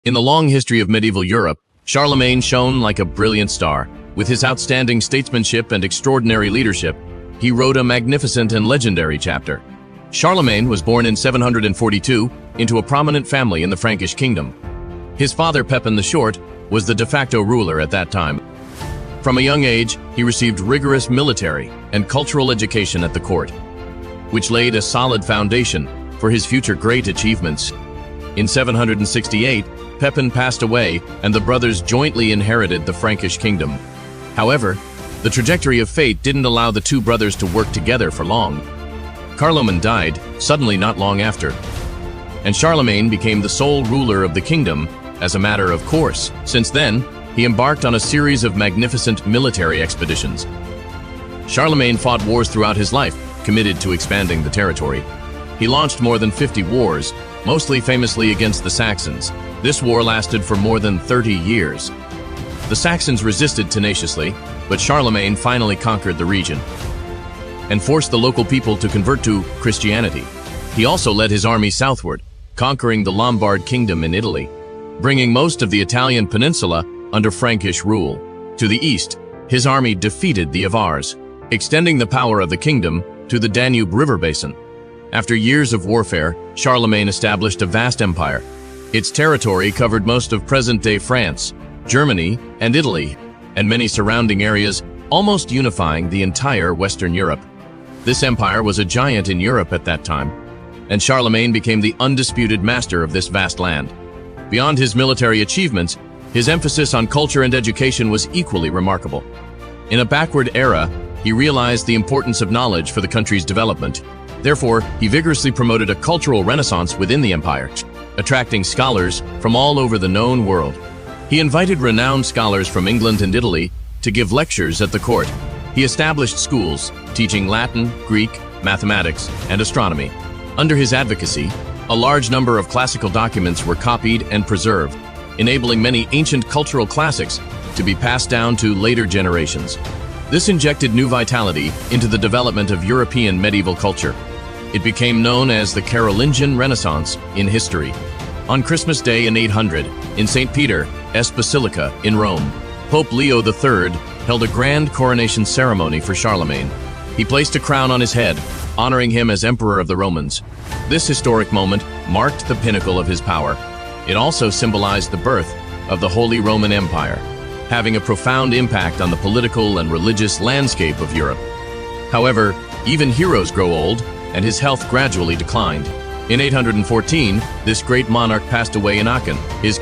In the long history of medieval Europe, Charlemagne shone like a brilliant star. With his outstanding statesmanship and extraordinary leadership, he wrote a magnificent and legendary chapter. Charlemagne was born in 742 into a prominent family in the Frankish kingdom. His father, Pepin the Short, was the de facto ruler at that time. From a young age, he received rigorous military and cultural education at the court, which laid a solid foundation for his future great achievements. In 768, Pepin passed away and the brothers jointly inherited the Frankish kingdom. However, the trajectory of fate didn't allow the two brothers to work together for long. Charlemagne died suddenly not long after, and Charlemagne became the sole ruler of the kingdom as a matter of course. Since then, he embarked on a series of magnificent military expeditions. Charlemagne fought wars throughout his life, committed to expanding the territory. He launched more than 50 wars, mostly famously against the Saxons. This war lasted for more than 30 years. The Saxons resisted tenaciously, but Charlemagne finally conquered the region and forced the local people to convert to Christianity. He also led his army southward, conquering the Lombard kingdom in Italy, bringing most of the Italian peninsula under Frankish rule. To the east, his army defeated the Avars, extending the power of the kingdom to the Danube River basin. After years of warfare, Charlemagne established a vast empire. Its territory covered most of present-day France, Germany, and Italy, and many surrounding areas, almost unifying the entire Western Europe. This empire was a giant in Europe at that time, and Charlemagne became the undisputed master of this vast land. Beyond his military achievements, his emphasis on culture and education was equally remarkable. In a backward era, he realized the importance of knowledge for the country's development. Therefore, he vigorously promoted a cultural renaissance within the empire, attracting scholars from all over the known world. He invited renowned scholars from England and Italy to give lectures at the court. He established schools teaching Latin, Greek, mathematics, and astronomy. Under his advocacy, a large number of classical documents were copied and preserved, enabling many ancient cultural classics to be passed down to later generations. This injected new vitality into the development of European medieval culture. It became known as the Carolingian Renaissance in history. On Christmas Day in 800, in St. Peter's Basilica in Rome, Pope Leo III held a grand coronation ceremony for Charlemagne. He placed a crown on his head, honoring him as Emperor of the Romans. This historic moment marked the pinnacle of his power. It also symbolized the birth of the Holy Roman Empire, having a profound impact on the political and religious landscape of Europe. However, even heroes grow old, and his health gradually declined. In 814, this great monarch passed away in Aachen. His